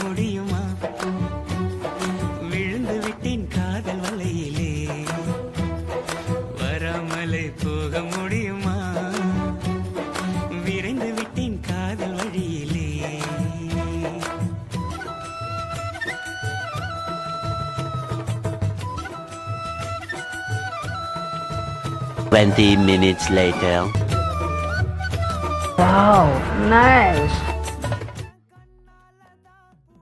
முடியுமா? விழுந்து விட்டேன் காதல் வலையிலே, வராமலே போக முடியுமா? விரைந்து விட்டேன் காதல் வழியிலே. 20 minutes later. Wow, nice.